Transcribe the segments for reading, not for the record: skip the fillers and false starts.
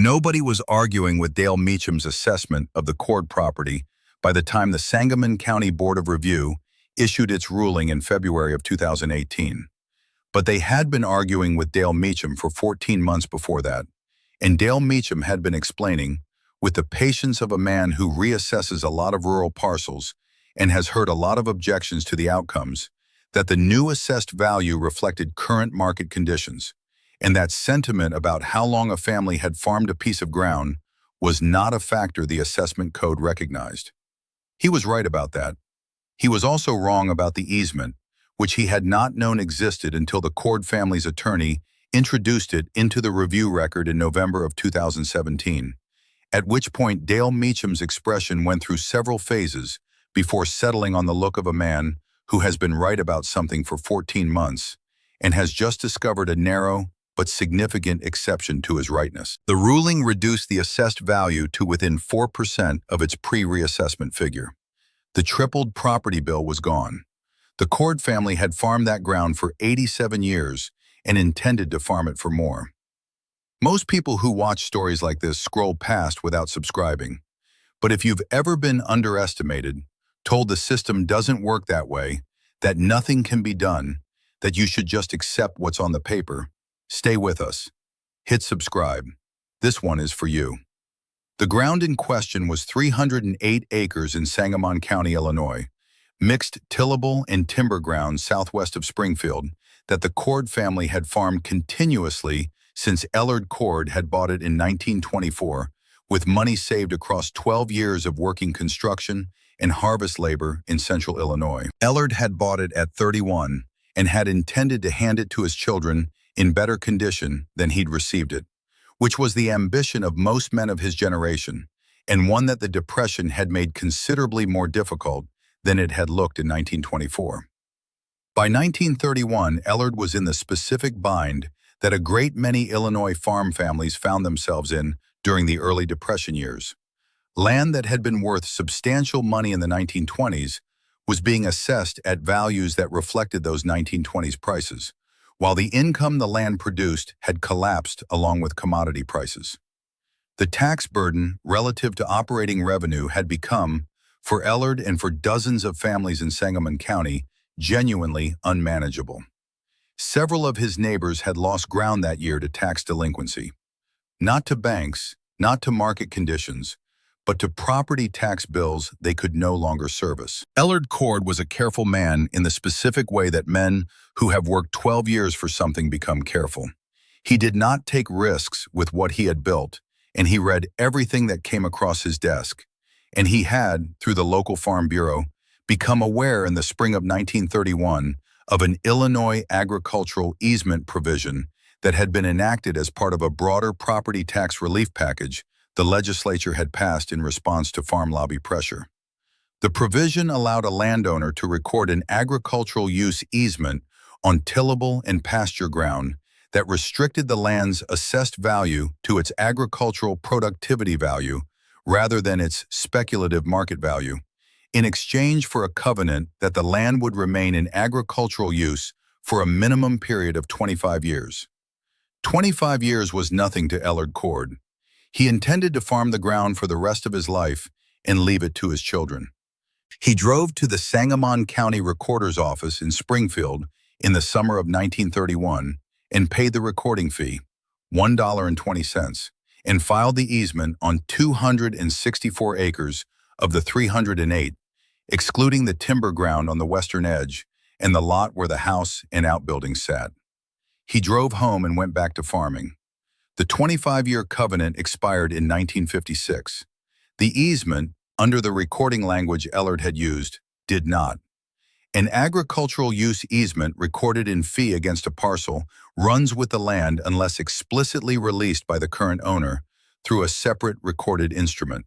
Nobody was arguing with Dale Meacham's assessment of the Cord property by the time the Sangamon County Board of Review issued its ruling in February of 2018. But they had been arguing with Dale Meacham for 14 months before that, and Dale Meacham had been explaining, with the patience of a man who reassesses a lot of rural parcels and has heard a lot of objections to the outcomes, that the new assessed value reflected current market conditions, and that sentiment about how long a family had farmed a piece of ground was not a factor the assessment code recognized. He was right about that. He was also wrong about the easement, which he had not known existed until the Cord family's attorney introduced it into the review record in November of 2017, at which point Dale Meacham's expression went through several phases before settling on the look of a man who has been right about something for 14 months and has just discovered a narrow but significant exception to his rightness. The ruling reduced the assessed value to within 4% of its pre-reassessment figure. The tripled property bill was gone. The Cord family had farmed that ground for 87 years and intended to farm it for more. Most people who watch stories like this scroll past without subscribing. But if you've ever been underestimated, told the system doesn't work that way, that nothing can be done, that you should just accept what's on the paper, stay with us. Hit subscribe. This one is for you. The ground in question was 308 acres in Sangamon County, Illinois, mixed tillable and timber ground southwest of Springfield that the Cord family had farmed continuously since Ellard Cord had bought it in 1924, with money saved across 12 years of working construction and harvest labor in central Illinois. Ellard had bought it at 31 and had intended to hand it to his children in better condition than he'd received it, which was the ambition of most men of his generation, and one that the Depression had made considerably more difficult than it had looked in 1924. By 1931, Ellard was in the specific bind that a great many Illinois farm families found themselves in during the early Depression years. Land that had been worth substantial money in the 1920s was being assessed at values that reflected those 1920s prices, while the income the land produced had collapsed along with commodity prices. The tax burden relative to operating revenue had become, for Ellard and for dozens of families in Sangamon County, genuinely unmanageable. Several of his neighbors had lost ground that year to tax delinquency. Not to banks, not to market conditions, but to property tax bills they could no longer service. Ellard Cord was a careful man in the specific way that men who have worked 12 years for something become careful. He did not take risks with what he had built, and he read everything that came across his desk. And he had, through the local Farm Bureau, become aware in the spring of 1931 of an Illinois agricultural easement provision that had been enacted as part of a broader property tax relief package the legislature had passed in response to farm lobby pressure. The provision allowed a landowner to record an agricultural use easement on tillable and pasture ground that restricted the land's assessed value to its agricultural productivity value rather than its speculative market value, in exchange for a covenant that the land would remain in agricultural use for a minimum period of 25 years. 25 years was nothing to Ellard Cord. He intended to farm the ground for the rest of his life and leave it to his children. He drove to the Sangamon County Recorder's Office in Springfield in the summer of 1931 and paid the recording fee, $1.20, and filed the easement on 264 acres of the 308, excluding the timber ground on the western edge and the lot where the house and outbuildings sat. He drove home and went back to farming. The 25-year covenant expired in 1956. The easement, under the recording language Ellard had used, did not. An agricultural use easement recorded in fee against a parcel runs with the land unless explicitly released by the current owner through a separate recorded instrument.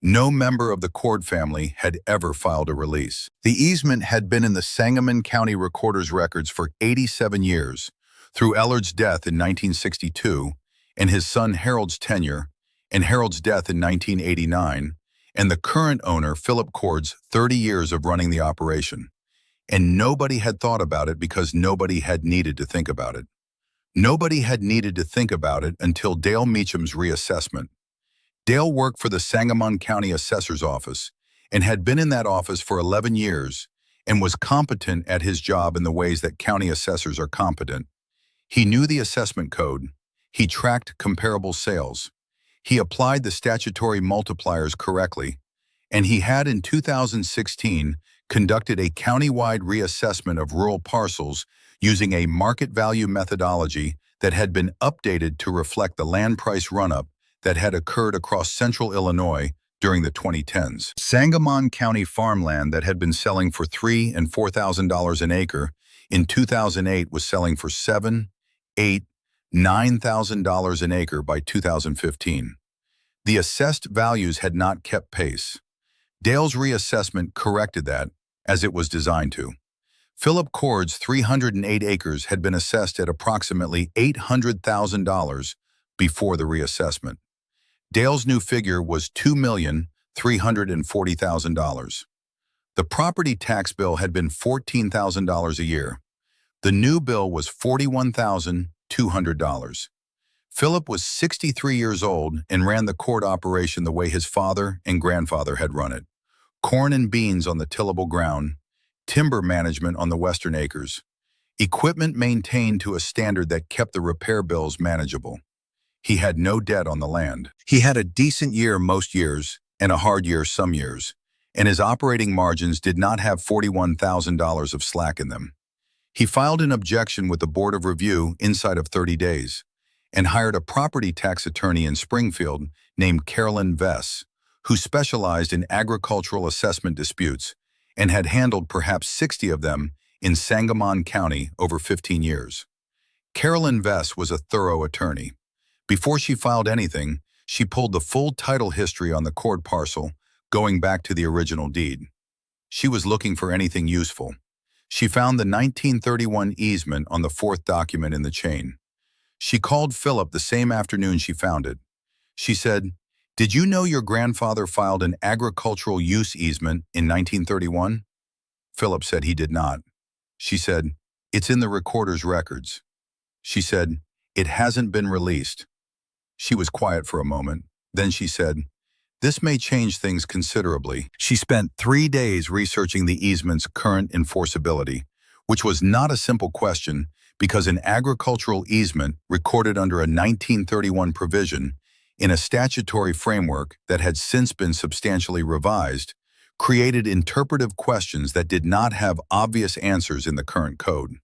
No member of the Cord family had ever filed a release. The easement had been in the Sangamon County Recorder's records for 87 years, through Ellard's death in 1962, and his son Harold's tenure, and Harold's death in 1989, and the current owner, Philip Cord's 30 years of running the operation. And nobody had thought about it because nobody had needed to think about it. Nobody had needed to think about it until Dale Meacham's reassessment. Dale worked for the Sangamon County Assessor's Office and had been in that office for 11 years and was competent at his job in the ways that county assessors are competent. He knew the assessment code. He tracked comparable sales. He applied the statutory multipliers correctly, and he had in 2016 conducted a county-wide reassessment of rural parcels using a market value methodology that had been updated to reflect the land price run-up that had occurred across central Illinois during the 2010s. Sangamon County farmland that had been selling for $3,000 and $4,000 an acre in 2008 was selling for $7,000, $8,000, $9,000 an acre by 2015. The assessed values had not kept pace. Dale's reassessment corrected that, as it was designed to. Philip Cord's 308 acres had been assessed at approximately $800,000 before the reassessment. Dale's new figure was $2,340,000. The property tax bill had been $14,000 a year. The new bill was $41,200. Philip was 63 years old and ran the court operation the way his father and grandfather had run it. Corn and beans on the tillable ground, timber management on the western acres, equipment maintained to a standard that kept the repair bills manageable. He had no debt on the land. He had a decent year most years and a hard year some years, and his operating margins did not have $41,000 of slack in them. He filed an objection with the Board of Review inside of 30 days and hired a property tax attorney in Springfield named Carolyn Vess, who specialized in agricultural assessment disputes and had handled perhaps 60 of them in Sangamon County over 15 years. Carolyn Vess was a thorough attorney. Before she filed anything, she pulled the full title history on the Cord parcel, going back to the original deed. She was looking for anything useful. She found the 1931 easement on the fourth document in the chain. She called Philip the same afternoon she found it. She said, "Did you know your grandfather filed an agricultural use easement in 1931? Philip said he did not. She said, "It's in the recorder's records." She said, "It hasn't been released." She was quiet for a moment. Then she said, "This may change things considerably." She spent 3 days researching the easement's current enforceability, which was not a simple question because an agricultural easement recorded under a 1931 provision in a statutory framework that had since been substantially revised created interpretive questions that did not have obvious answers in the current code.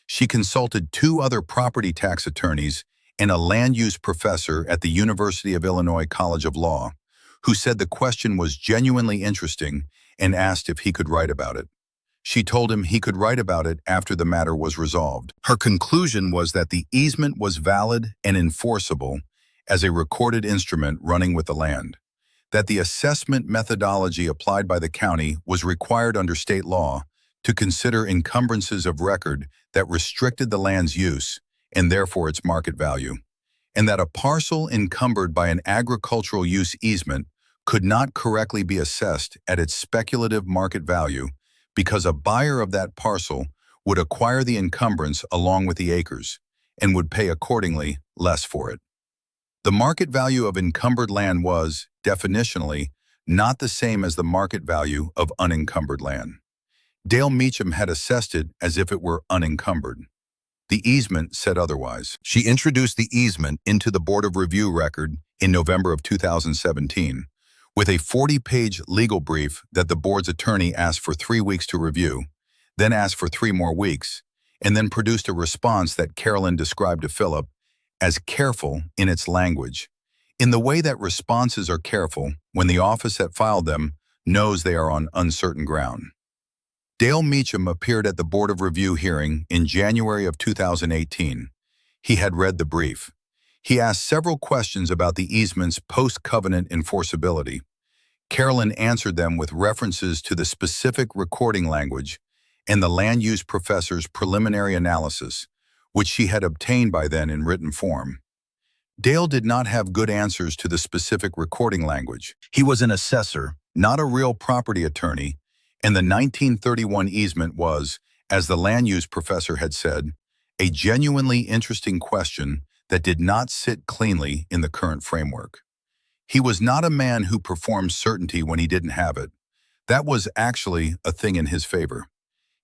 She consulted 2 other property tax attorneys and a land use professor at the University of Illinois College of Law, who said the question was genuinely interesting and asked if he could write about it. She told him he could write about it after the matter was resolved. Her conclusion was that the easement was valid and enforceable as a recorded instrument running with the land, that the assessment methodology applied by the county was required under state law to consider encumbrances of record that restricted the land's use and therefore its market value, and that a parcel encumbered by an agricultural use easement could not correctly be assessed at its speculative market value because a buyer of that parcel would acquire the encumbrance along with the acres and would pay accordingly less for it. The market value of encumbered land was, definitionally, not the same as the market value of unencumbered land. Dale Meacham had assessed it as if it were unencumbered. The easement said otherwise. She introduced the easement into the Board of Review record in November of 2017 with a 40-page legal brief that the board's attorney asked for 3 weeks to review, then asked for 3 more weeks, and then produced a response that Carolyn described to Philip as careful in its language, in the way that responses are careful when the office that filed them knows they are on uncertain ground. Dale Meacham appeared at the Board of Review hearing in January of 2018. He had read the brief. He asked several questions about the easement's post-covenant enforceability. Carolyn answered them with references to the specific recording language and the land use professor's preliminary analysis, which she had obtained by then in written form. Dale did not have good answers to the specific recording language. He was an assessor, not a real property attorney, and the 1931 easement was, as the land use professor had said, A genuinely interesting question that did not sit cleanly in the current framework. He was not a man who performed certainty when he didn't have it. That was actually a thing in his favor.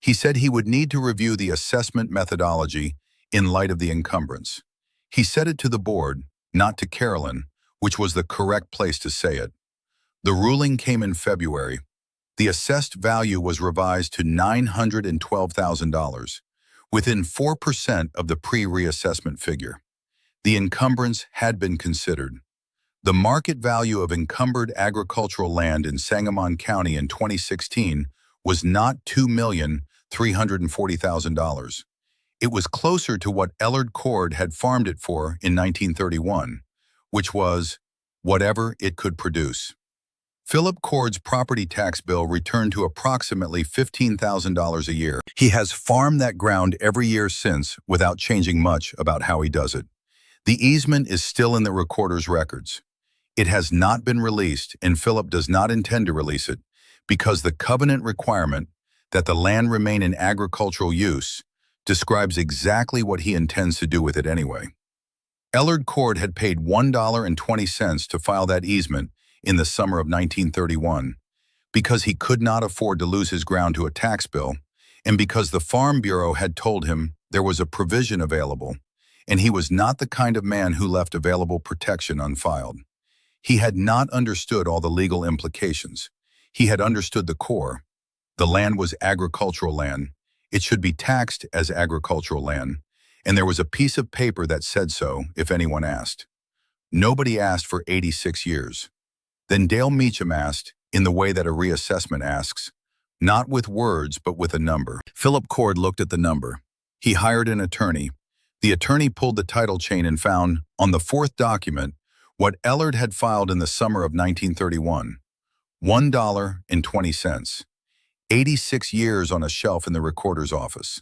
He said he would need to review the assessment methodology in light of the encumbrance. He said it to the board, not to Carolyn, which was the correct place to say it. The ruling came in February. The assessed value was revised to $912,000, within 4% of the pre-reassessment figure. The encumbrance had been considered. The market value of encumbered agricultural land in Sangamon County in 2016 was not $2,340,000. It was closer to what Ellard Cord had farmed it for in 1931, which was whatever it could produce. Philip Cord's property tax bill returned to approximately $15,000 a year. He has farmed that ground every year since without changing much about how he does it. The easement is still in the recorder's records. It has not been released, and Philip does not intend to release it because the covenant requirement that the land remain in agricultural use describes exactly what he intends to do with it anyway. Ellard Cord had paid $1.20 to file that easement in the summer of 1931 because he could not afford to lose his ground to a tax bill and because the Farm Bureau had told him there was a provision available, and he was not the kind of man who left available protection unfiled. He had not understood all the legal implications. He had understood the core. The land was agricultural land. It should be taxed as agricultural land, and there was a piece of paper that said so if anyone asked. Nobody asked for 86 years. Then Dale Meacham asked, in the way that a reassessment asks, not with words but with a number. Philip Cord looked at the number. He hired an attorney. The attorney pulled the title chain and found, on the fourth document, what Ellard had filed in the summer of 1931, $1.20, 86 years on a shelf in the recorder's office.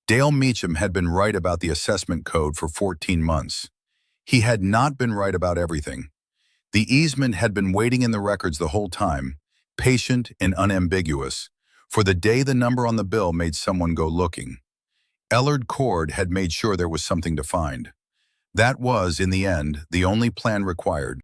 Dale Meacham had been right about the assessment code for 14 months. He had not been right about everything. The easement had been waiting in the records the whole time, patient and unambiguous, for the day the number on the bill made someone go looking. Ellard Cord had made sure there was something to find. That was, in the end, the only plan required.